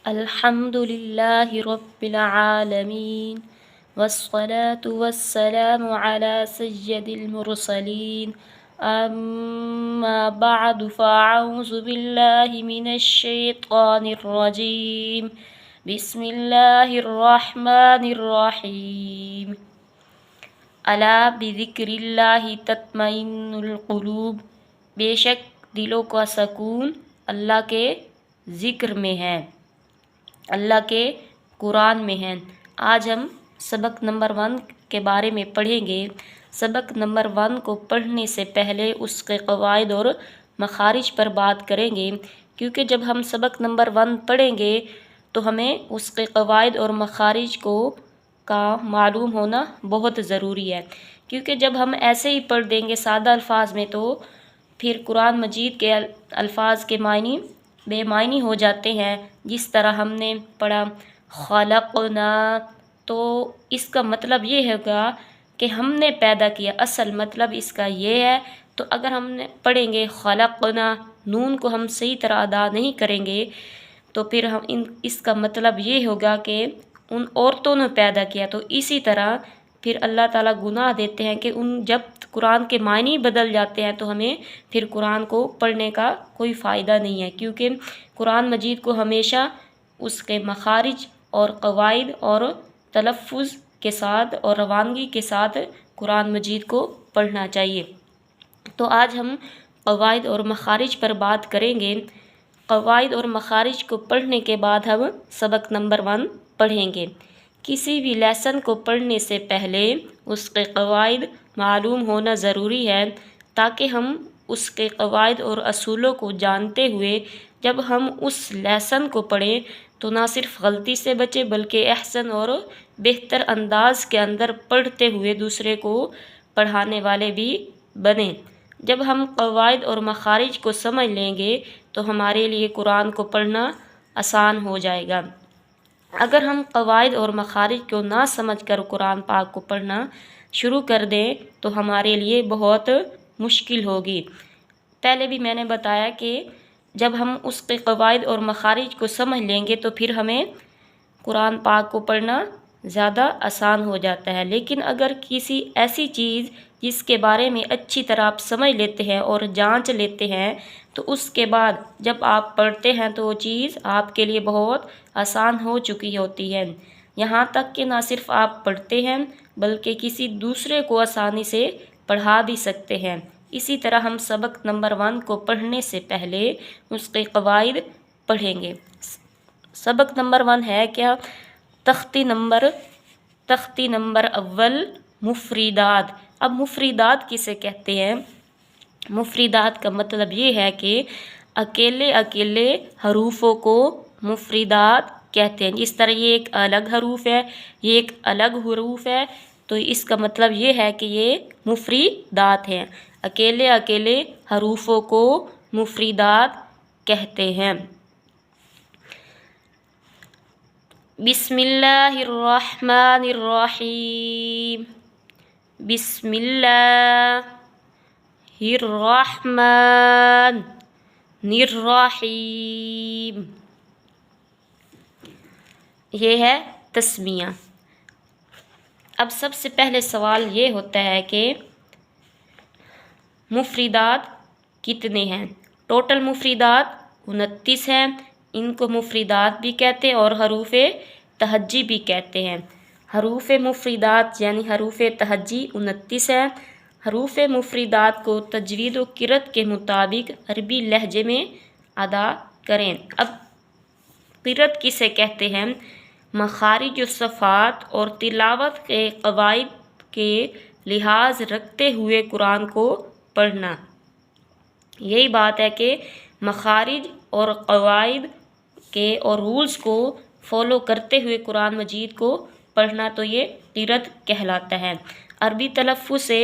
الحمد لله رب العالمين والصلاة والسلام على سيد المرسلين أما بعد فأعوذ بالله من الشيطان الرجيم بسم الله الرحمن الرحيم ألا بذكر الله تطمئن القلوب بے شک دلوں کا سکون اللہ کے ذکر میں ہے، اللہ کے قرآن میں ہے۔ آج ہم سبق نمبر 1 کے بارے میں پڑھیں گے۔ سبق نمبر 1 کو پڑھنے سے پہلے اس کے قواعد اور مخارج پر بات کریں گے، کیونکہ جب ہم سبق نمبر 1 پڑھیں گے تو ہمیں اس کے قواعد اور مخارج کا معلوم ہونا بہت ضروری ہے، کیونکہ جب ہم ایسے ہی پڑھ دیں گے سادہ الفاظ میں تو پھر قرآن مجید کے الفاظ کے معنی بے معنی ہو جاتے ہیں۔ جس طرح ہم نے پڑھا خلقنا، تو اس کا مطلب یہ ہوگا کہ ہم نے پیدا کیا، اصل مطلب اس کا یہ ہے۔ تو اگر ہم نے پڑھیں گے خلقنا، نون کو ہم صحیح طرح ادا نہیں کریں گے تو پھر اس کا مطلب یہ ہوگا کہ ان عورتوں نے پیدا کیا۔ تو اسی طرح پھر اللہ تعالیٰ گناہ دیتے ہیں کہ جب قرآن کے معنی بدل جاتے ہیں تو ہمیں پھر قرآن کو پڑھنے کا کوئی فائدہ نہیں ہے، کیونکہ قرآن مجید کو ہمیشہ اس کے مخارج اور قواعد اور تلفظ کے ساتھ اور روانگی کے ساتھ قرآن مجید کو پڑھنا چاہیے۔ تو آج ہم قواعد اور مخارج پر بات کریں گے۔ قواعد اور مخارج کو پڑھنے کے بعد ہم سبق نمبر 1 پڑھیں گے۔ کسی بھی لیسن کو پڑھنے سے پہلے اس کے قواعد معلوم ہونا ضروری ہے، تاکہ ہم اس کے قواعد اور اصولوں کو جانتے ہوئے جب ہم اس لیسن کو پڑھیں تو نہ صرف غلطی سے بچے بلکہ احسن اور بہتر انداز کے اندر پڑھتے ہوئے دوسرے کو پڑھانے والے بھی بنیں۔ جب ہم قواعد اور مخارج کو سمجھ لیں گے تو ہمارے لیے قرآن کو پڑھنا آسان ہو جائے گا۔ اگر ہم قواعد اور مخارج کو نہ سمجھ کر قرآن پاک کو پڑھنا شروع کر دیں تو ہمارے لیے بہت مشکل ہوگی۔ پہلے بھی میں نے بتایا کہ جب ہم اس کے قواعد اور مخارج کو سمجھ لیں گے تو پھر ہمیں قرآن پاک کو پڑھنا زیادہ آسان ہو جاتا ہے۔ لیکن اگر کسی ایسی چیز جس کے بارے میں اچھی طرح آپ سمجھ لیتے ہیں اور جانچ لیتے ہیں تو اس کے بعد جب آپ پڑھتے ہیں تو وہ چیز آپ کے لیے بہت آسان ہو چکی ہوتی ہے، یہاں تک کہ نہ صرف آپ پڑھتے ہیں بلکہ کسی دوسرے کو آسانی سے پڑھا بھی سکتے ہیں۔ اسی طرح ہم سبق نمبر 1 کو پڑھنے سے پہلے اس کے قواعد پڑھیں گے۔ سبق نمبر 1 ہے کیا؟ تختی نمبر اول مفردات۔ اب مفردات کسے کہتے ہیں؟ مفردات کا مطلب یہ ہے کہ اکیلے اکیلے حروفوں کو مفردات کہتے ہیں۔ جس طرح یہ ایک الگ حروف ہے، یہ ایک الگ حروف ہے، تو اس کا مطلب یہ ہے کہ یہ مفردات ہیں۔ اکیلے اکیلے حروفوں کو مفردات کہتے ہیں۔ بسم اللہ الرحمن الرحیم، بسم اللہ الرحمن الرحیم، یہ ہے تسمیہ۔ اب سب سے پہلے سوال یہ ہوتا ہے کہ مفردات کتنے ہیں؟ ٹوٹل مفردات 29 ہیں۔ ان کو مفردات بھی کہتے ہیں اور حروف تہجی بھی کہتے ہیں۔ حروف مفردات یعنی حروف تہجی 29 ہیں۔ حروف مفردات کو تجوید و قرأت کے مطابق عربی لہجے میں ادا کریں۔ اب قرأت کسے کہتے ہیں؟ مخارج و صفات اور تلاوت کے قواعد کے لحاظ رکھتے ہوئے قرآن کو پڑھنا۔ یہی بات ہے کہ مخارج اور قواعد کے اور رولز کو فالو کرتے ہوئے قرآن مجید کو پڑھنا، تو یہ قرأت کہلاتا ہے۔ عربی تلفظ سے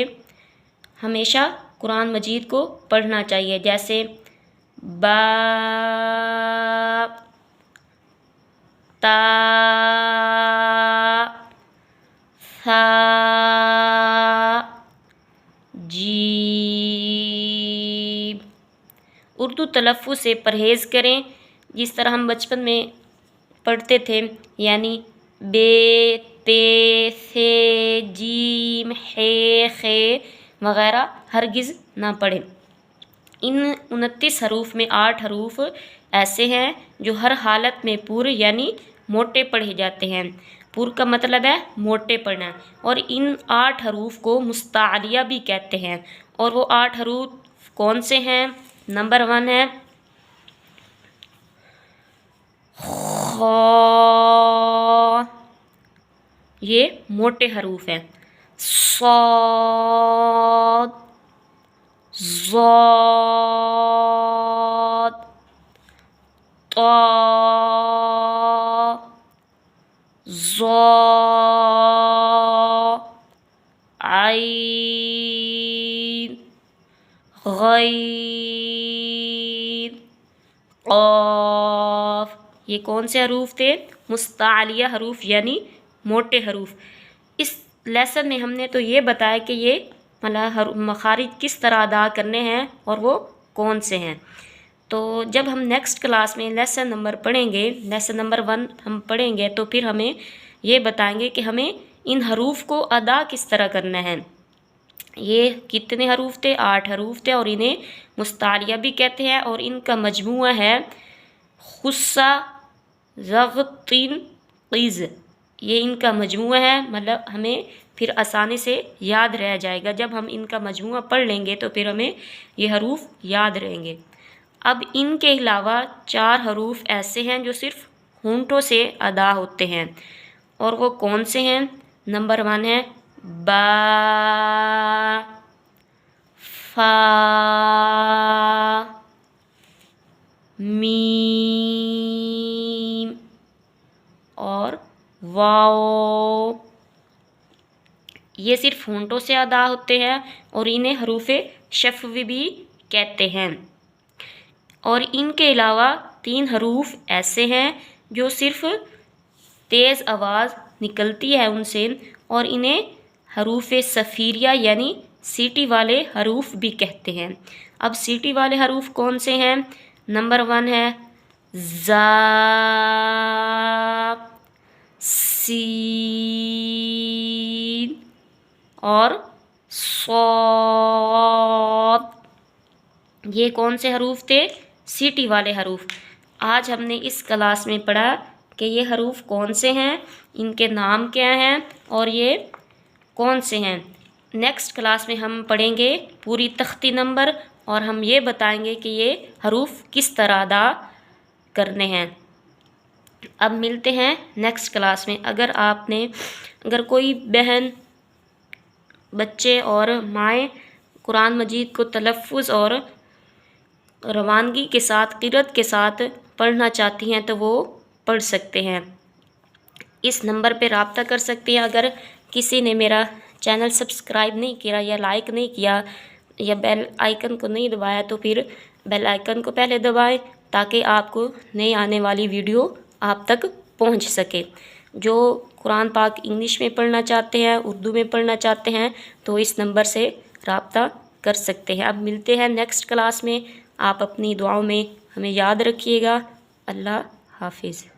ہمیشہ قرآن مجید کو پڑھنا چاہیے، جیسے با، تا، ثا، اردو تلفظ سے پرہیز کریں۔ جس طرح ہم بچپن میں پڑھتے تھے، یعنی بے، تے، سے، جیم، ہے، خے وغیرہ ہرگز نہ پڑھیں۔ ان 29 حروف میں 8 حروف ایسے ہیں جو ہر حالت میں پر یعنی موٹے پڑھے جاتے ہیں۔ پر کا مطلب ہے موٹے پڑھنا، اور ان 8 حروف کو مستعلیہ بھی کہتے ہیں۔ اور وہ 8 حروف کون سے ہیں؟ نمبر 1 ہے خا، یہ موٹے حروف ہیں۔ صاد، ضاد، طا، ظا، عین، غین، قاف۔ یہ کون سے حروف تھے؟ مستعلیہ حروف یعنی موٹے حروف۔ اس لیسن میں ہم نے تو یہ بتایا کہ یہ مخارج کس طرح ادا کرنے ہیں اور وہ کون سے ہیں۔ تو جب ہم نیکسٹ کلاس میں لیسن نمبر پڑھیں گے، لیسن نمبر 1 ہم پڑھیں گے، تو پھر ہمیں یہ بتائیں گے کہ ہمیں ان حروف کو ادا کس طرح کرنا ہے۔ یہ کتنے حروف تھے؟ 8 حروف تھے، اور انہیں مستعلیہ بھی کہتے ہیں، اور ان کا مجموعہ ہے خصا، ضغطین، قز۔ یہ ان کا مجموعہ ہے، مطلب ہمیں پھر آسانی سے یاد رہ جائے گا۔ جب ہم ان کا مجموعہ پڑھ لیں گے تو پھر ہمیں یہ حروف یاد رہیں گے۔ اب ان کے علاوہ 4 حروف ایسے ہیں جو صرف ہونٹوں سے ادا ہوتے ہیں، اور وہ کون سے ہیں؟ نمبر 1 ہے با، فا، میم اور واو۔ یہ صرف ہونٹوں سے ادا ہوتے ہیں، اور انہیں حروف شفوی بھی کہتے ہیں۔ اور ان کے علاوہ 3 حروف ایسے ہیں جو صرف تیز آواز نکلتی ہے ان سے، اور انہیں حروف صفیریہ یعنی سیٹی والے حروف بھی کہتے ہیں۔ اب سیٹی والے حروف کون سے ہیں؟ نمبر 1 ہے زا، سین اور صاد۔ یہ کون سے حروف تھے؟ سیٹی والے حروف۔ آج ہم نے اس کلاس میں پڑھا کہ یہ حروف کون سے ہیں، ان کے نام کیا ہیں، اور یہ کون سے ہیں۔ نیکسٹ کلاس میں ہم پڑھیں گے پوری تختی نمبر، اور ہم یہ بتائیں گے کہ یہ حروف کس طرح ادا کرنے ہیں۔ اب ملتے ہیں نیکسٹ کلاس میں۔ اگر کوئی بہن، بچے اور مائیں قرآن مجید کو تلفظ اور روانگی کے ساتھ، قرأت کے ساتھ پڑھنا چاہتی ہیں تو وہ پڑھ سکتے ہیں۔ اس نمبر پہ رابطہ کر سکتے ہیں۔ اگر کسی نے میرا چینل سبسکرائب نہیں کیا یا لائک نہیں کیا یا بیل آئیکن کو نہیں دبایا تو پھر بیل آئیکن کو پہلے دبائیں، تاکہ آپ کو نئی آنے والی ویڈیو آپ تک پہنچ سکے۔ جو قرآن پاک انگلش میں پڑھنا چاہتے ہیں، اردو میں پڑھنا چاہتے ہیں، تو اس نمبر سے رابطہ کر سکتے ہیں۔ اب ملتے ہیں نیکسٹ کلاس میں۔ آپ اپنی دعاؤں میں ہمیں یاد رکھیے گا۔ اللہ حافظ۔